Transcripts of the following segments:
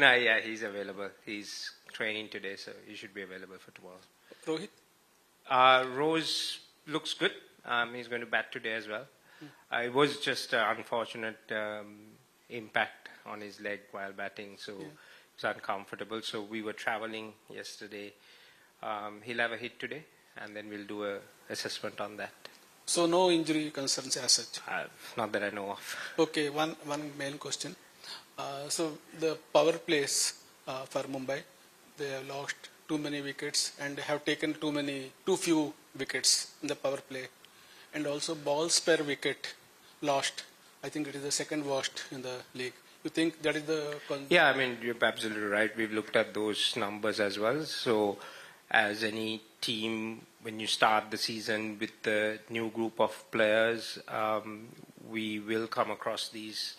No, yeah, he's available. He's training today, so he should be available for tomorrow. Rohit? Rose looks good. He's going to bat today as well. It was just an unfortunate impact on his leg while batting, so it's uncomfortable. So we were traveling yesterday. He'll have a hit today, and then we'll do a assessment on that. So no injury concerns as such? Not that I know of. Okay, one main question. So the power plays for Mumbai, they have lost too many wickets and have taken too few wickets in the power play. And also balls per wicket lost. I think it is the second worst in the league. You think that is the... Yeah, I mean, you're absolutely right. We've looked at those numbers as well. So as any team, when you start the season with the new group of players, we will come across these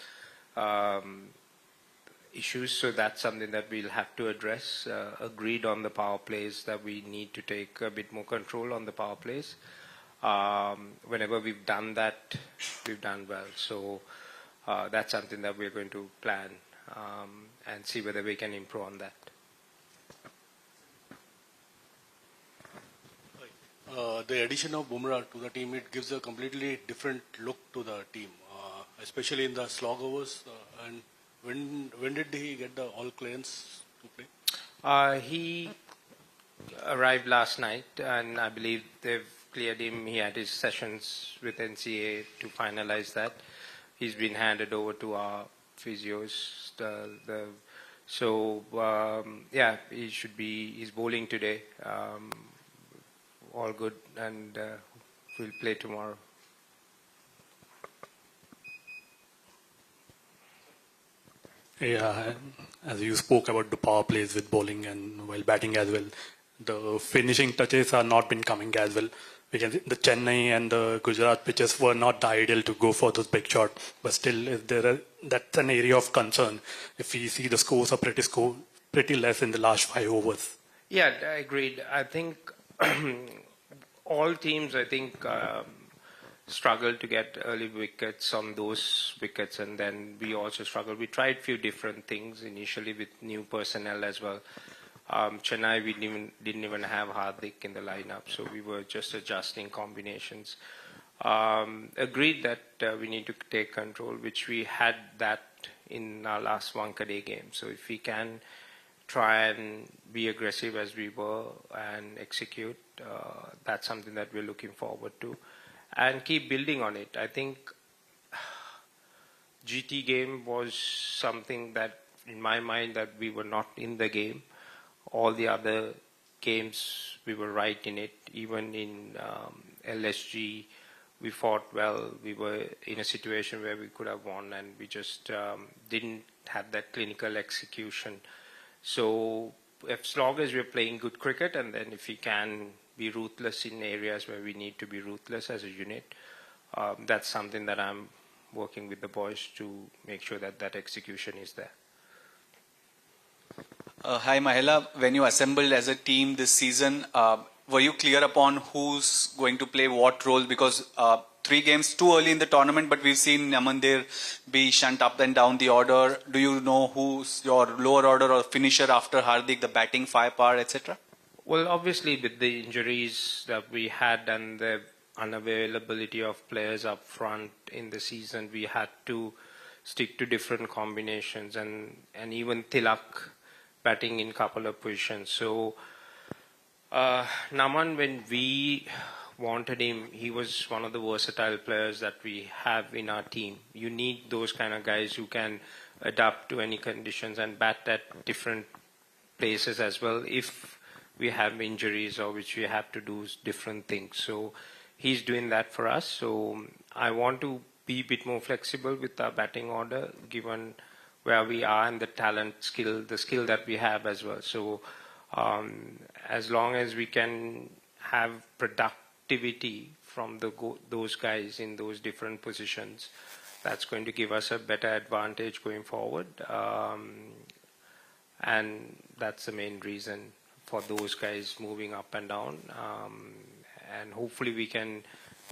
issues. So that's something that we'll have to address. Agreed on the power plays that we need to take a bit more control on the power plays. Whenever we've done that, we've done well. So that's something that we're going to plan and see whether we can improve on that. The addition of Bumrah to the team, it gives a completely different look to the team, especially in the slog overs. And when did he get the all clearance to play? He arrived last night, and I believe they've cleared him. He had his sessions with NCA to finalize that. He's been handed over to our physios. Yeah, he's bowling today. All good, and we'll play tomorrow. Yeah, as you spoke about the power plays with bowling and while batting as well, the finishing touches are not been coming as well. We can see the Chennai and the Gujarat pitches were not the ideal to go for those big shots, but still, that's an area of concern. If we see the scores are pretty less in the last 5 overs. Yeah, I agreed. I think all teams, struggled to get early wickets on those wickets, and then we also struggled. We tried few different things initially with new personnel as well. Chennai, we didn't even have Hardik in the lineup, so we were just adjusting combinations. Agreed that we need to take control, which we had that in our last Wankhede game. So if we can try and be aggressive as we were and execute, that's something that we're looking forward to. And keep building on it. I think GT game was something that, in my mind, that we were not in the game. All the other games, we were right in it. Even in LSG, we fought well. We were in a situation where we could have won, and we just didn't have that clinical execution. So as long as we're playing good cricket, and then if we can be ruthless in areas where we need to be ruthless as a unit, that's something that I'm working with the boys to make sure that that execution is there. Hi Mahela, when you assembled as a team this season, were you clear upon who's going to play what role? Because 3 games too early in the tournament, but we've seen Namandir be shunt up and down the order. Do you know who's your lower order or finisher after Hardik, the batting firepower, etc.? Well, obviously with the injuries that we had and the unavailability of players up front in the season, we had to stick to different combinations, and even Tilak batting in couple of positions. So Naman, when we wanted him, he was one of the versatile players that we have in our team. You need those kind of guys who can adapt to any conditions and bat at different places as well if we have injuries or which we have to do different things. So he's doing that for us. So I want to be a bit more flexible with our batting order given where we are and the talent, the skill that we have as well. So as long as we can have productivity from those guys in those different positions, that's going to give us a better advantage going forward. And that's the main reason for those guys moving up and down. And hopefully we can,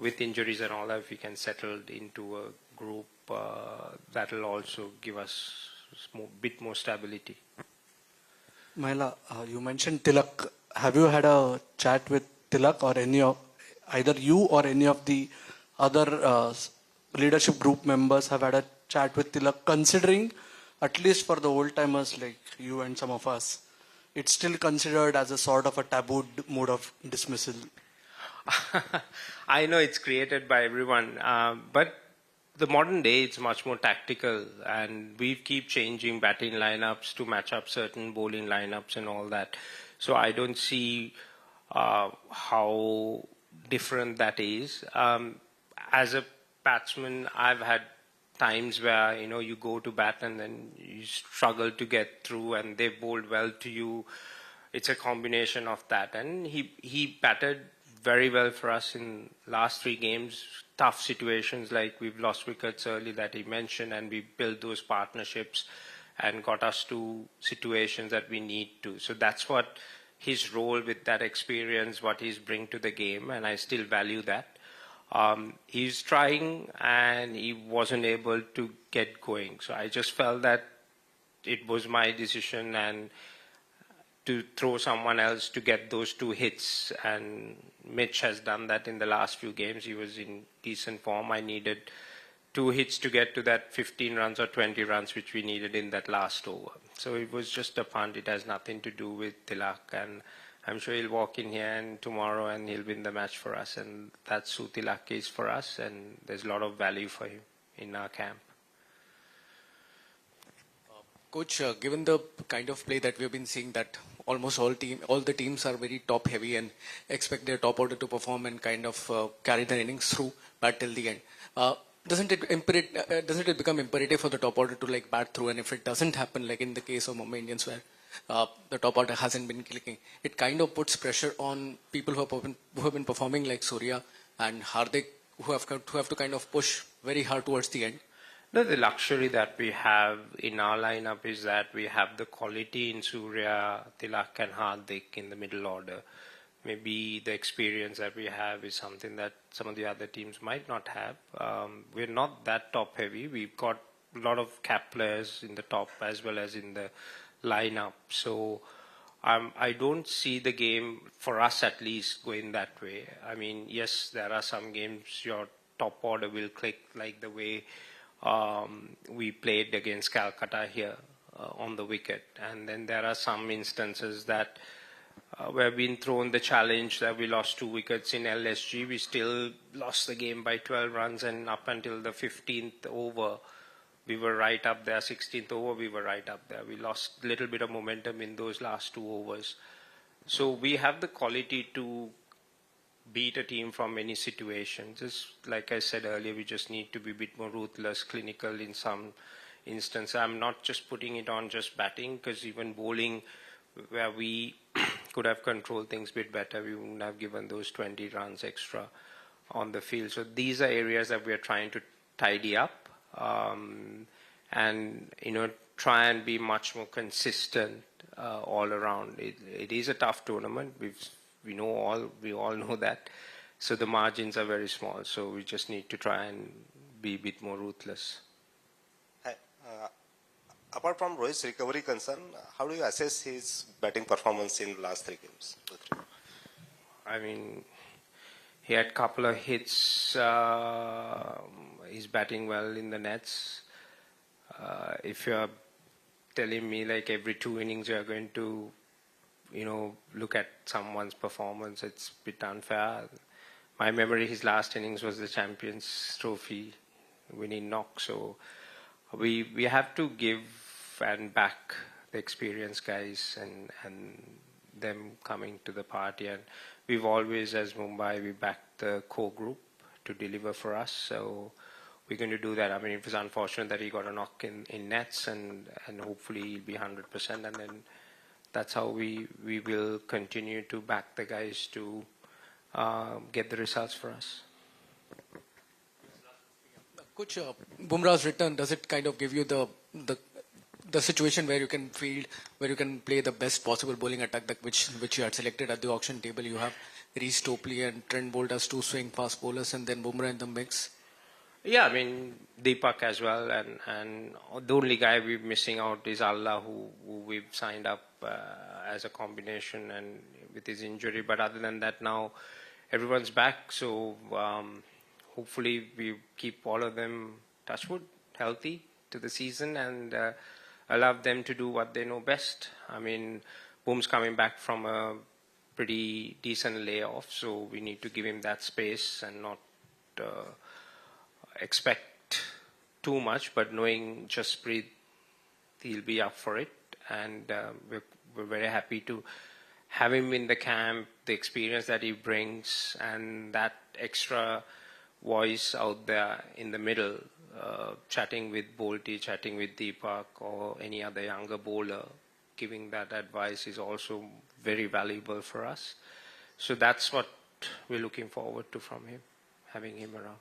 with injuries and all that, we can settle into a group that will also give us bit more stability. Mahela, you mentioned Tilak. Have you had a chat with Tilak or either you or any of the other leadership group members have had a chat with Tilak, considering, at least for the old timers like you and some of us, it's still considered as a sort of a taboo mode of dismissal? I know it's created by everyone, but the modern day it's much more tactical, and we keep changing batting lineups to match up certain bowling lineups and all that. So I don't see how different that is. As a batsman, I've had times where you go to bat and then you struggle to get through, and they bowled well to you. It's a combination of that, and he batted very well for us in last 3 games. Tough situations, like we've lost wickets early that he mentioned, and we built those partnerships and got us to situations that we need to. So that's what his role, with that experience, what he's bring to the game, and I still value that. He's trying and he wasn't able to get going. So I just felt that it was my decision and to throw someone else to get those 2 hits, and Mitch has done that in the last few games. He was in decent form. I needed 2 hits to get to that 15 runs or 20 runs which we needed in that last over. So it was just a punt. It has nothing to do with Tilak, and I'm sure he'll walk in here and tomorrow and he'll win the match for us, and that's who Tilak is for us, and there's a lot of value for him in our camp. Coach, given the kind of play that we've been seeing, that almost all the teams are very top heavy and expect their top order to perform and kind of carry their innings through bat till the end. Doesn't it become imperative for the top order to like bat through? And if it doesn't happen, like in the case of Mumbai Indians, where the top order hasn't been clicking, it kind of puts pressure on people who have been performing like Surya and Hardik, who have to kind of push very hard towards the end. No, the luxury that we have in our lineup is that we have the quality in Surya, Tilak and Hardik in the middle order. Maybe the experience that we have is something that some of the other teams might not have. We're not that top heavy. We've got a lot of cap players in the top as well as in the lineup. So I don't see the game, for us at least, going that way. I mean, yes, there are some games your top order will click, like the way we played against Calcutta here on the wicket. And then there are some instances that we've been thrown the challenge that we lost 2 wickets in LSG. We still lost the game by 12 runs, and up until the 15th over, we were right up there. 16th over, we were right up there. We lost a little bit of momentum in those last 2 overs. So we have the quality to beat a team from any situation. Just like I said earlier, we just need to be a bit more ruthless, clinical in some instance. I'm not just putting it on just batting, because even bowling, where we could have controlled things a bit better, we wouldn't have given those 20 runs extra on the field. So these are areas that we are trying to tidy up and try and be much more consistent all around. It is a tough tournament. We all know that. So the margins are very small. So we just need to try and be a bit more ruthless. Apart from Rohit's recovery concern, how do you assess his batting performance in the last 3 games? I mean, he had a couple of hits. He's batting well in the nets. If you're telling me like every 2 innings you're going to, look at someone's performance, it's a bit unfair. My memory, his last innings was the Champions Trophy winning knock. So we have to give and back the experienced guys and them coming to the party. And we've always, as Mumbai, we backed the core group to deliver for us. So we're going to do that. I mean, it was unfortunate that he got a knock in nets, and hopefully he'll be 100%. And then that's how we will continue to back the guys to get the results for us. Coach, Bumrah's return, does it kind of give you the situation where you can field, where you can play the best possible bowling attack which you had selected at the auction table? You have Reece Topley and Trent Bolt as 2 swing fast bowlers, and then Bumrah in the mix. Yeah, I mean Deepak as well, and the only guy we're missing out is Allah, who we've signed up as a combination and with his injury. But other than that, now everyone's back, so hopefully we keep all of them, touchwood, healthy to the season and allow them to do what they know best. I mean, Boom's coming back from a pretty decent layoff, so we need to give him that space and not expect too much, but knowing Jasprit, he'll be up for it, and we're very happy to have him in the camp, the experience that he brings, and that extra voice out there in the middle, chatting with Bolty, chatting with Deepak, or any other younger bowler, giving that advice is also very valuable for us. So that's what we're looking forward to from him, having him around.